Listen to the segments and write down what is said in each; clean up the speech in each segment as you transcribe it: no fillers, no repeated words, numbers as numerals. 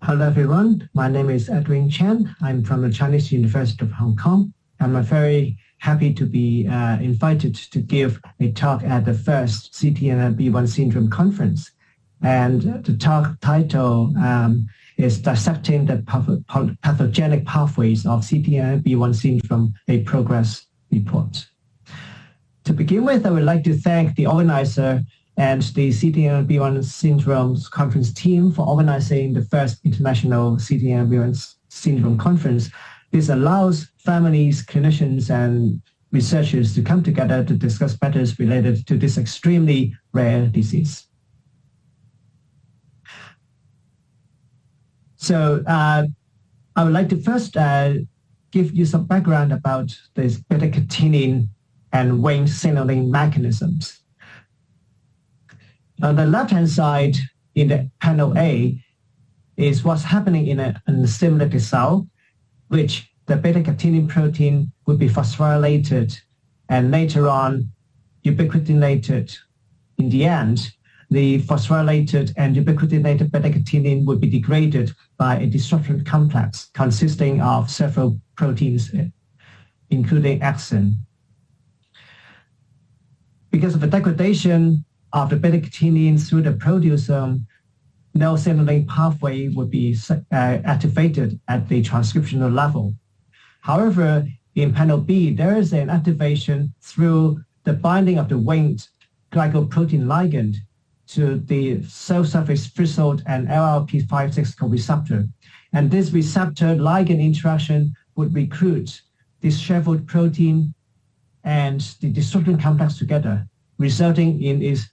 Hello everyone, my name is Edwin Chan. I'm from the Chinese University of Hong Kong. I'm very happy to be invited to give a talk at the first CTNB1 Syndrome Conference. And the talk title is Dissecting the Pathogenic Pathways of CTNB1 Syndrome, a Progress Report. To begin with, I would like to thank the organizer and the CTNB1 Syndrome Conference team for organizing the first international CTNB1 Syndrome Conference. This allows families, clinicians, and researchers to come together to discuss matters related to this extremely rare disease. So I would like to first give you some background about this beta-catenin and Wnt signaling mechanisms. On the left-hand side in the panel A is what's happening in a stimulated cell, which the beta-catenin protein would be phosphorylated and later on ubiquitinated. In the end, the phosphorylated and ubiquitinated beta-catenin would be degraded by a disruption complex consisting of several proteins, including axin. Because of the degradation of the beta-catenin through the proteasome, no signaling pathway would be activated at the transcriptional level. However, in panel B, there is an activation through the binding of the Wnt glycoprotein ligand to the cell surface threshold and LLP5/6 co-receptor. And this receptor ligand interaction would recruit this shriveled protein and the disruption complex together, resulting in its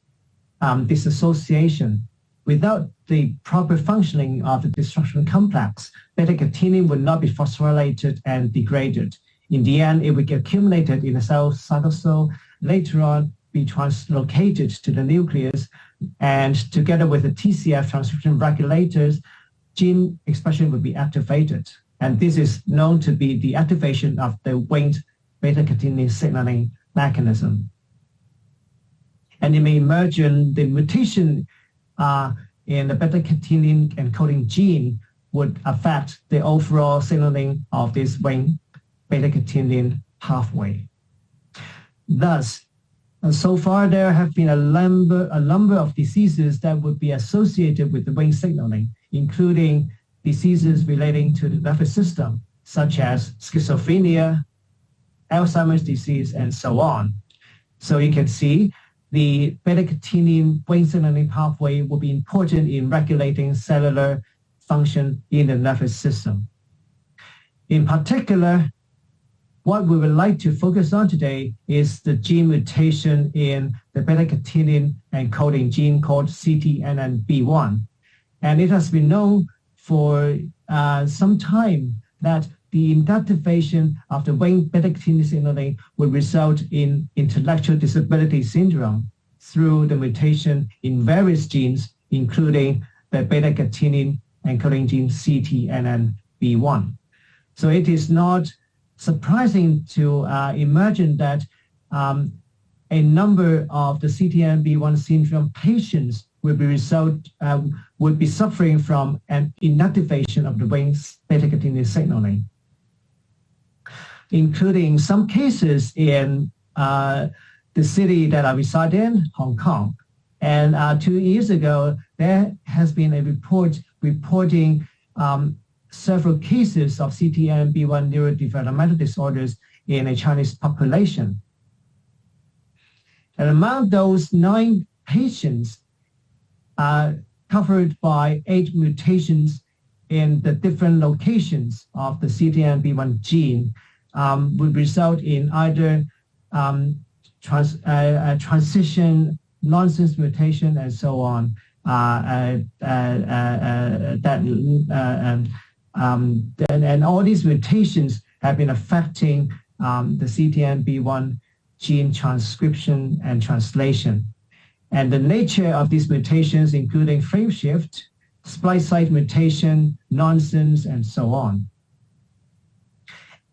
dissociation. Without the proper functioning of the disruption complex, beta-catenin would not be phosphorylated and degraded. In the end, it would get accumulated in the cell cytosol, later on be translocated to the nucleus, and together with the TCF transcription regulators, gene expression would be activated. And this is known to be the activation of the Wnt beta-catenin signaling mechanism. And it may emerge the mutation in the beta-catenin encoding gene would affect the overall signaling of this Wnt beta-catenin pathway. Thus, so far there have been a number of diseases that would be associated with the Wnt signaling, including diseases relating to the nervous system, such as schizophrenia, Alzheimer's disease, and so on. So you can see the beta-catenin Wnt signaling pathway will be important in regulating cellular function in the nervous system. In particular, what we would like to focus on today is the gene mutation in the beta-catenin encoding gene called CTNNB1. And it has been known for some time that the inactivation of the Wnt beta-catenin signaling will result in intellectual disability syndrome through the mutation in various genes, including the beta-catenin encoding gene CTNNB1. So it is not surprising to imagine that a number of the CTNNB1 syndrome patients would be suffering from an inactivation of the Wnt beta-catenin signaling, including some cases in the city that I reside in, Hong Kong. And 2 years ago, there has been a report reporting several cases of CTNNB1 neurodevelopmental disorders in a Chinese population. And among those 9 patients covered by 8 mutations in the different locations of the CTNNB1 gene, would result in either transition, nonsense mutation, and so on. And all these mutations have been affecting the CTNNB1 gene transcription and translation. And the nature of these mutations, including frame shift, splice site mutation, nonsense, and so on.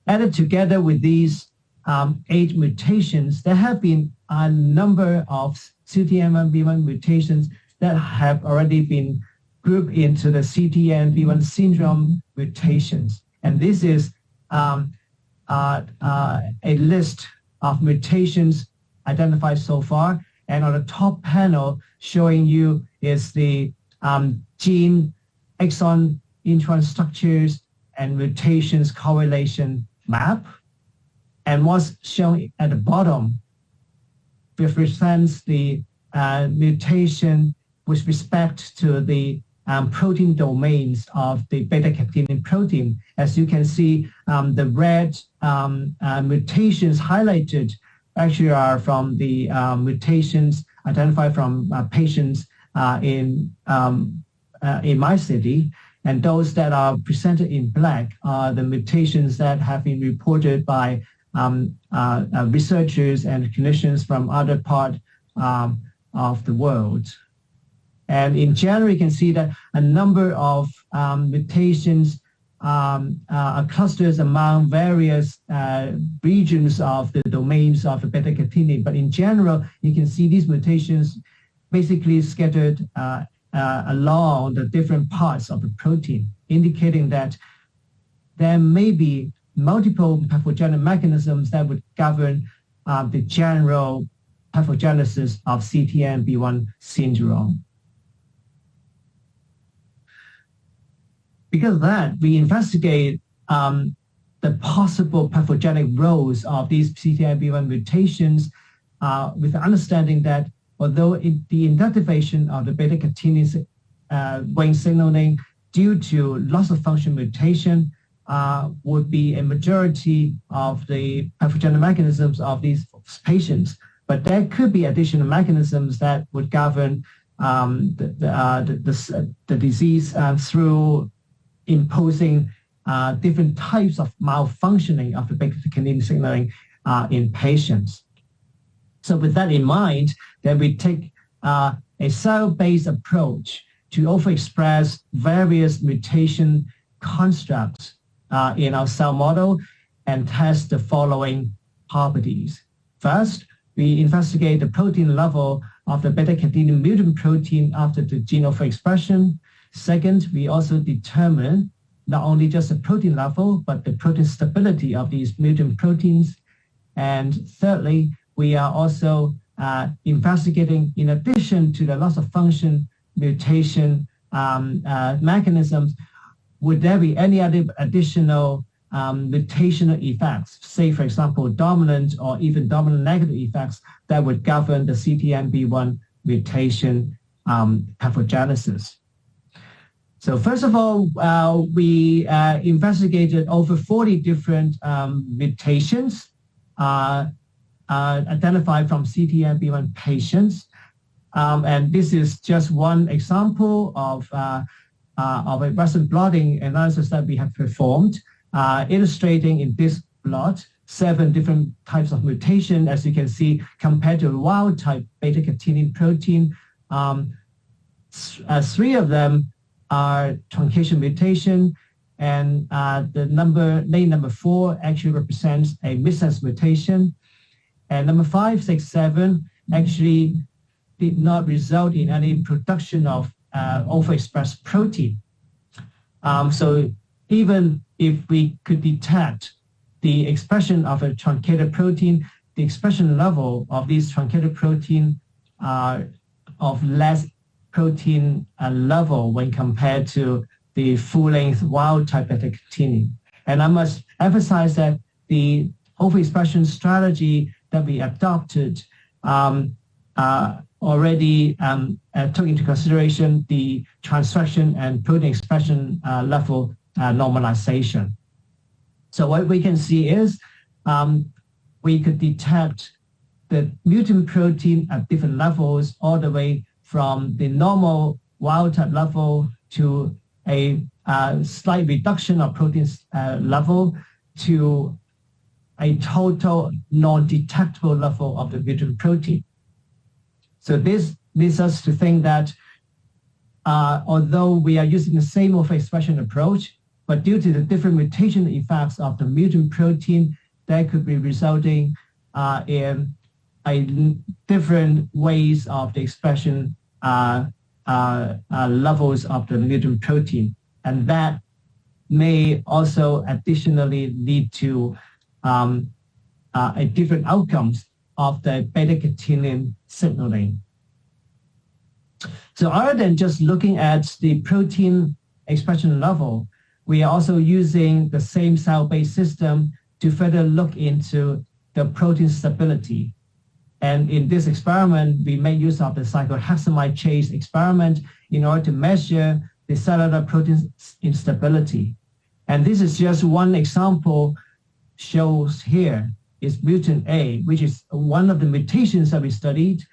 Added together with these 8 mutations, there have been a number of CTNNB1 mutations that have already been grouped into the CTNB1 syndrome mutations. And this is a list of mutations identified so far. And on the top panel showing you is the gene, exon, intron structures, and mutations correlation map. And what's shown at the bottom represents the mutation with respect to the protein domains of the beta-catenin protein. As you can see, the red mutations highlighted actually are from the mutations identified from patients in my city. And those that are presented in black are the mutations that have been reported by researchers and clinicians from other parts of the world. And in general, you can see that a number of mutations are clusters among various regions of the domains of the beta-catenin. But in general, you can see these mutations basically scattered along the different parts of the protein, indicating that there may be multiple pathogenic mechanisms that would govern the general pathogenesis of CTNB1 syndrome. Because of that, we investigate the possible pathogenic roles of these CTNB1 mutations with the understanding that although the inactivation of the beta-catenin brain signaling due to loss of function mutation would be a majority of the pathogenic mechanisms of these patients. But there could be additional mechanisms that would govern the disease through imposing different types of malfunctioning of the beta-catenin signaling in patients. So with that in mind, then we take a cell-based approach to overexpress various mutation constructs in our cell model and test the following properties. First, we investigate the protein level of the beta-catenin mutant protein after the gene overexpression. Second, we also determine not only just the protein level, but the protein stability of these mutant proteins. And thirdly, we are also investigating, in addition to the loss of function mutation mechanisms, would there be any other additional mutational effects, say, for example, dominant or even dominant negative effects that would govern the CTNB1 mutation pathogenesis. So first of all, we investigated over 40 different mutations identified from CTNB1 patients. And this is just one example of a Western blotting analysis that we have performed, illustrating in this plot 7 different types of mutation, as you can see, compared to wild type beta-catenin protein. 3 of them are truncation mutation, and lane number 4 actually represents a missense mutation. And number 5, 6, 7 actually did not result in any production of overexpressed protein. So even if we could detect the expression of a truncated protein, the expression level of these truncated protein are of less protein level when compared to the full-length wild-type beta-catenin. And I must emphasize that the overexpression strategy that we adopted already took into consideration the transfection and protein expression level normalization. So what we can see is we could detect the mutant protein at different levels, all the way from the normal wild-type level to a slight reduction of protein level to a total non-detectable level of the mutant protein. So this leads us to think that although we are using the same overexpression approach, but due to the different mutation effects of the mutant protein, that could be resulting in different ways of the expression levels of the mutant protein. And that may also additionally lead to a different outcomes of the beta-catenin signaling. So other than just looking at the protein expression level, we are also using the same cell-based system to further look into the protein stability. And in this experiment, we made use of the cyclohexamide chase experiment in order to measure the cellular protein instability. And this is just one example shows here is mutant A, which is one of the mutations that we studied.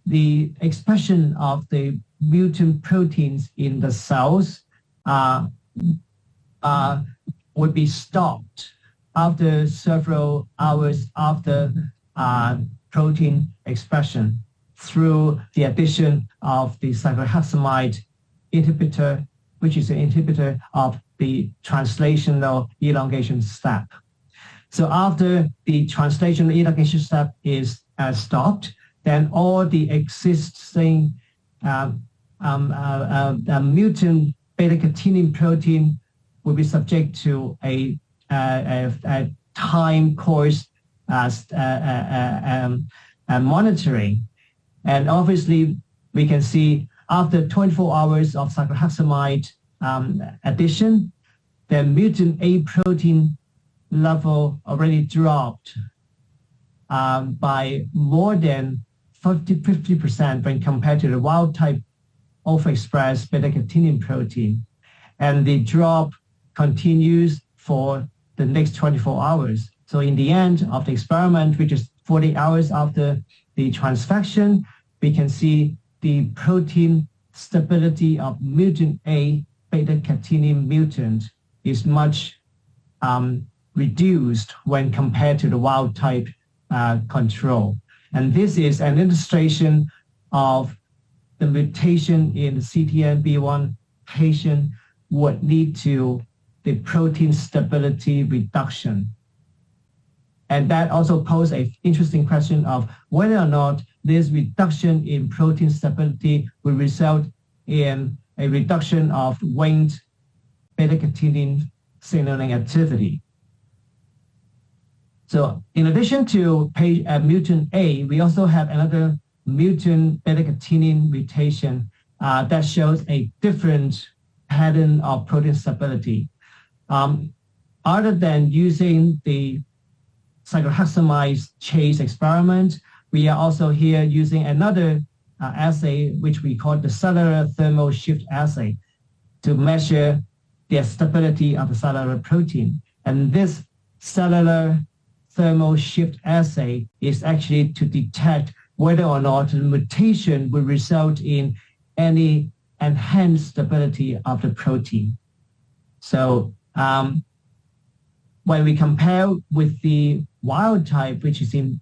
The expression of the mutant proteins in the cells would be stopped after several hours after protein expression through the addition of the cyclohexamide inhibitor, which is an inhibitor of the translational elongation step. So after the translational elongation step is stopped, then all the existing mutant beta-catenin protein will be subject to a time course monitoring. And obviously, we can see after 24 hours of cyclohexamide addition, the mutant A protein level already dropped by more than 50% when compared to the wild type overexpressed beta-catenin protein. And the drop continues for the next 24 hours. So in the end of the experiment, which is 40 hours after the transfection, we can see the protein stability of mutant A beta-catenin mutant is much reduced when compared to the wild type control. And this is an illustration of the mutation in the CTNB1 patient would lead to the protein stability reduction. And that also poses an interesting question of whether or not this reduction in protein stability will result in a reduction of winged beta-catenin signaling activity. So in addition to mutant A, we also have another mutant beta-catenin mutation that shows a different pattern of protein stability. Other than using the cyclohexamide chase experiment, we are also here using another assay, which we call the cellular thermal shift assay, to measure the stability of the cellular protein. And this cellular thermal shift assay is actually to detect whether or not the mutation will result in any enhanced stability of the protein. So when we compare with the wild type, which is in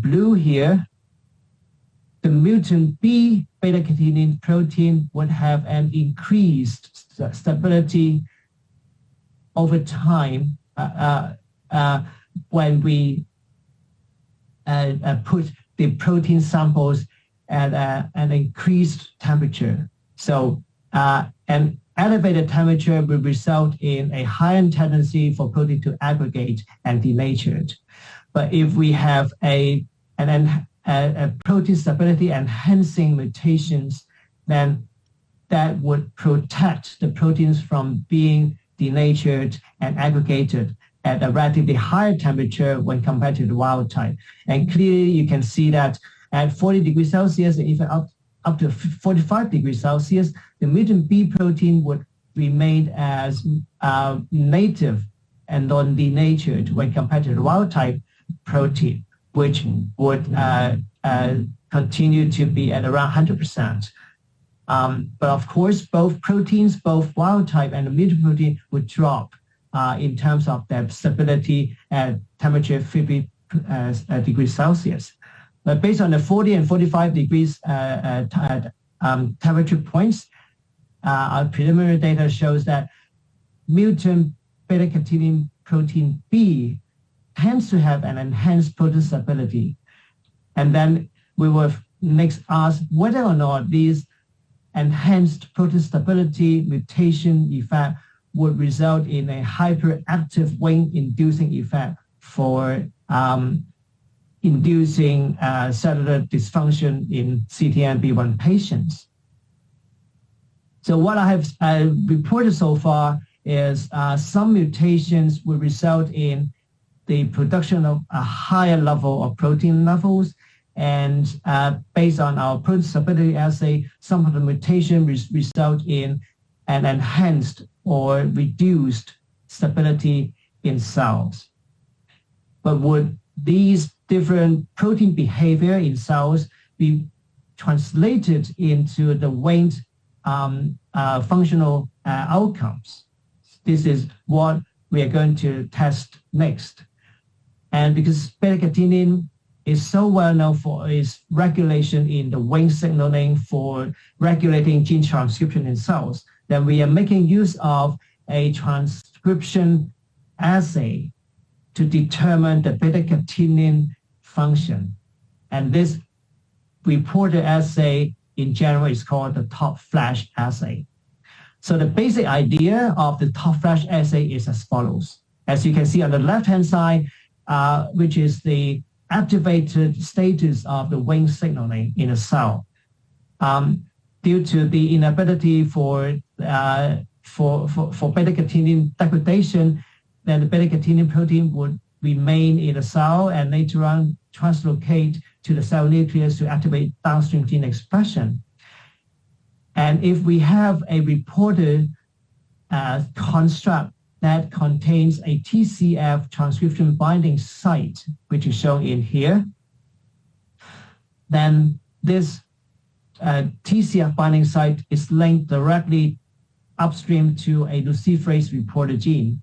blue here, the mutant B beta-catenin protein would have an increased stability over time when we put the protein samples at an increased temperature. So an elevated temperature will result in a higher tendency for protein to aggregate and denatured. But if we have a protein stability enhancing mutations, then that would protect the proteins from being denatured and aggregated at a relatively higher temperature when compared to the wild type. And clearly you can see that at 40 degrees Celsius and even up to 45 degrees Celsius, the mutant B protein would remain as native and non-denatured when compared to the wild type protein, which would continue to be at around 100%. But of course, both proteins, both wild type and the mutant protein would drop in terms of their stability at temperature 50 degrees Celsius. But based on the 40 and 45 degrees temperature points, our preliminary data shows that mutant beta-catenin protein B tends to have an enhanced protein stability. And then we will next ask whether or not these enhanced protein stability mutation effect would result in a hyperactive wing-inducing effect for inducing cellular dysfunction in CTNB1 patients. So what I have reported so far is some mutations will result in the production of a higher level of protein levels, and based on our protein stability assay, some of the mutations result in an enhanced or reduced stability in cells. But would these different protein behavior in cells be translated into the winged functional outcomes? This is what we are going to test next. And because beta-catenin is so well known for its regulation in the wing signaling for regulating gene transcription in cells, then we are making use of a transcription assay to determine the beta-catenin function. And this reported assay in general is called the top flash assay. So the basic idea of the top flash assay is as follows. As you can see on the left-hand side, which is the activated status of the wing signaling in a cell. Due to the inability for beta-catenin degradation, then the beta-catenin protein would remain in the cell and later on translocate to the cell nucleus to activate downstream gene expression. And if we have a reported construct that contains a TCF transcription binding site, which is shown in here, then this TCF binding site is linked directly upstream to a luciferase reporter gene.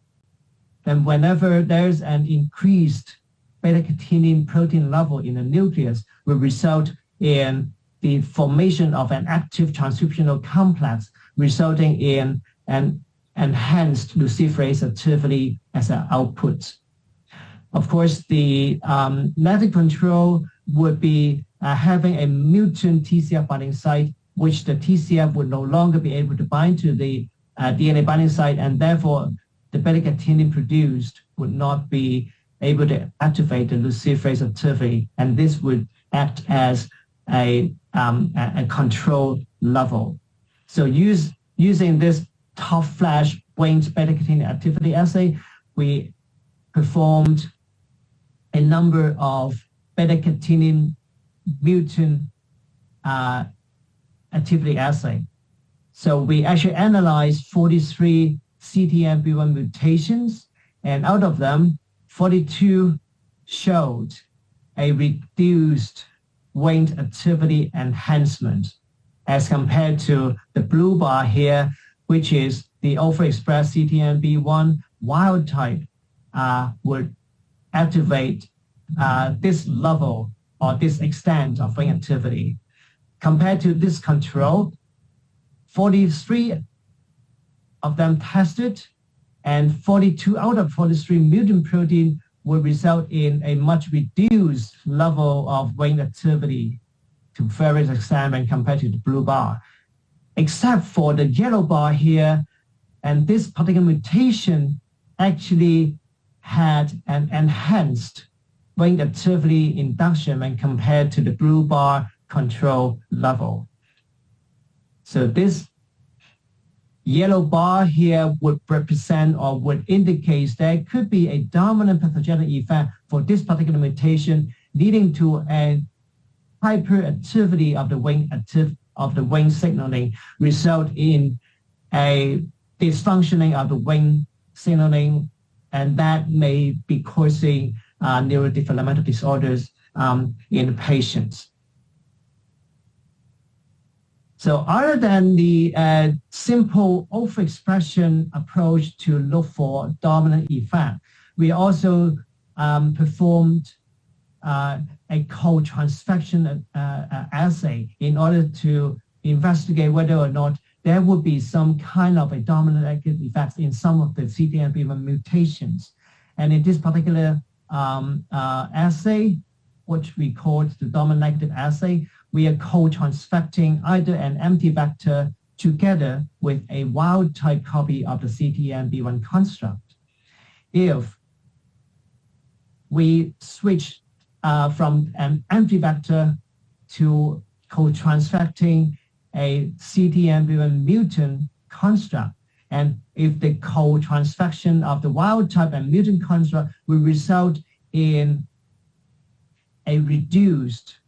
Then whenever there's an increased beta-catenin protein level in the nucleus, will result in the formation of an active transcriptional complex, resulting in an enhanced luciferase activity as an output. Of course, the method control would be having a mutant TCF binding site, which the TCF would no longer be able to bind to the DNA binding site, and therefore the beta-catenin produced would not be able to activate the luciferase activity, and this would act as a control level. So using this top flash winged beta-catenin activity assay, we performed a number of beta-catenin mutant activity assay. So we actually analyzed 43 CTNB1 mutations, and out of them, 42 showed a reduced winged activity enhancement as compared to the blue bar here, which is the overexpressed CTNB1 wild type would activate this level or this extent of wing activity. Compared to this control, 43 of them tested, and 42 out of 43 mutant protein will result in a much reduced level of wing activity to various extent when compared to the blue bar, except for the yellow bar here. And this particular mutation actually had an enhanced wing activity induction when compared to the blue bar control level. So this yellow bar here would represent or would indicate there could be a dominant pathogenic effect for this particular mutation, leading to a hyperactivity of the wing signaling, result in a dysfunctioning of the wing signaling, and that may be causing neurodevelopmental disorders in patients. So other than the simple overexpression approach to look for dominant effect, we also performed a co-transfection assay in order to investigate whether or not there would be some kind of a dominant active effect in some of the CTNB1 mutations. And in this particular assay, what we call the dominant negative assay, we are co-transfecting either an empty vector together with a wild type copy of the CTMB1 construct. If we switch from an empty vector to co-transfecting a CTMB1 mutant construct, and if the co-transfection of the wild type and mutant construct will result in a reduced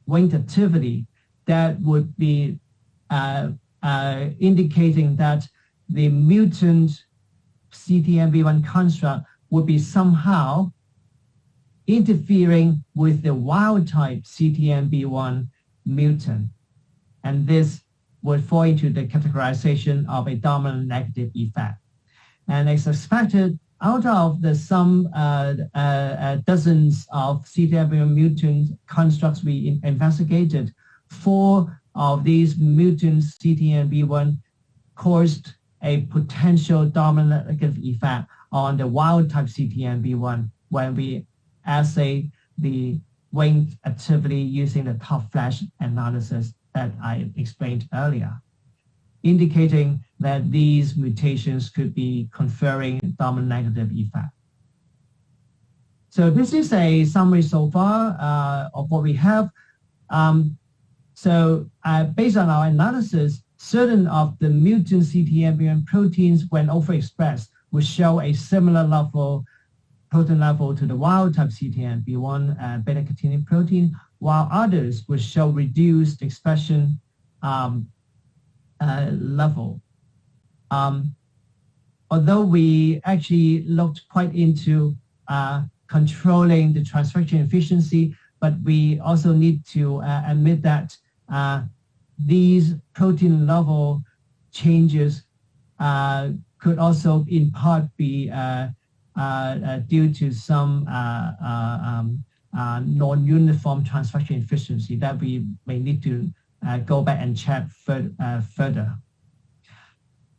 wing activity, that would be indicating that the mutant CTMB1 construct would be somehow interfering with the wild type CTMB1 mutant. And this would fall into the categorization of a dominant negative effect. And as expected, out of the some dozens of CTMB1 mutant constructs we investigated, 4 of these mutant CTMB1 caused a potential dominant negative effect on the wild type CTMB1 when we assay the wing activity using the top flash analysis that I explained earlier, indicating that these mutations could be conferring dominant negative effect. So this is a summary so far of what we have. Based on our analysis, certain of the mutant CTMB1 proteins, when overexpressed, will show a similar protein level to the wild type CTMB1 beta-catenin protein, while others will show reduced expression level. Although we actually looked quite into controlling the transfection efficiency, but we also need to admit that these protein level changes could also in part be due to some non-uniform transfection efficiency that we may need to go back and check further.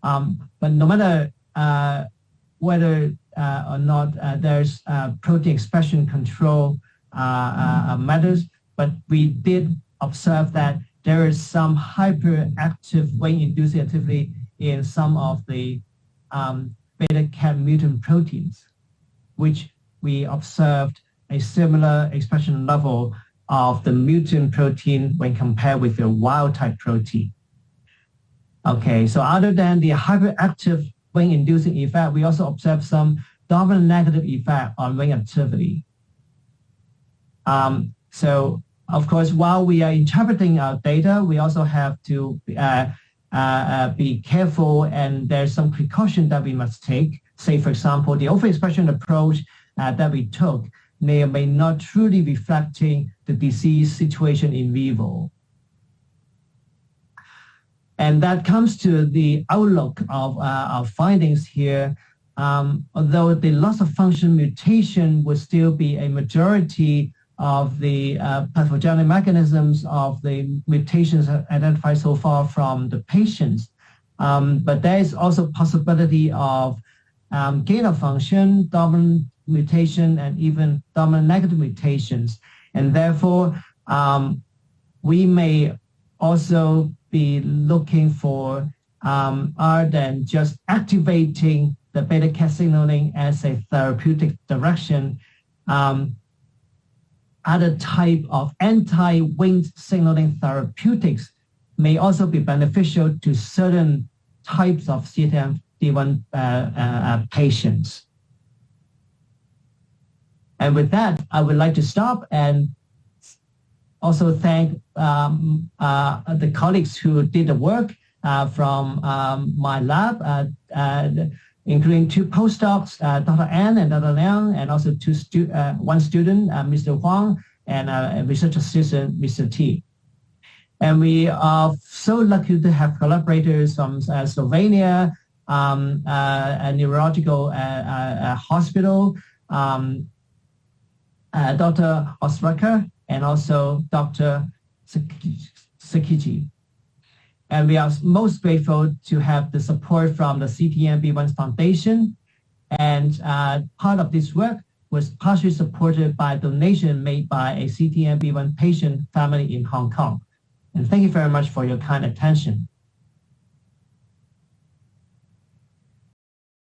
But no matter whether or not there's protein expression control matters, but we did observe that there is some hyperactive wing-inducing activity in some of the beta-cat mutant proteins, which we observed a similar expression level of the mutant protein when compared with the wild type protein. Okay, so other than the hyperactive wing-inducing effect, we also observed some dominant negative effect on wing activity. So, of course, while we are interpreting our data, we also have to be careful, and there's some precaution that we must take. Say, for example, the overexpression approach that we took may or may not truly reflecting the disease situation in vivo. And that comes to the outlook of our findings here. Although the loss of function mutation would still be a majority of the pathogenic mechanisms of the mutations identified so far from the patients. But there is also possibility of gain of function, dominant mutation, and even dominant negative mutations. And therefore, we may also be looking for, other than just activating the beta-cat signaling as a therapeutic direction, other type of anti-wing signaling therapeutics may also be beneficial to certain types of CTMB1 patients. And with that, I would like to stop and also thank the colleagues who did the work from my lab, including 2 postdocs, Dr. An and Dr. Liang, and also 1 student, Mr. Huang, and a research assistant, Mr. T. And we are so lucky to have collaborators from Slovenia, a neurological hospital, Dr. Osraka, and also Dr. Sakichi. And we are most grateful to have the support from the CTMB1 Foundation. And part of this work was partially supported by a donation made by a CTNB1 patient family in Hong Kong. And thank you very much for your kind attention.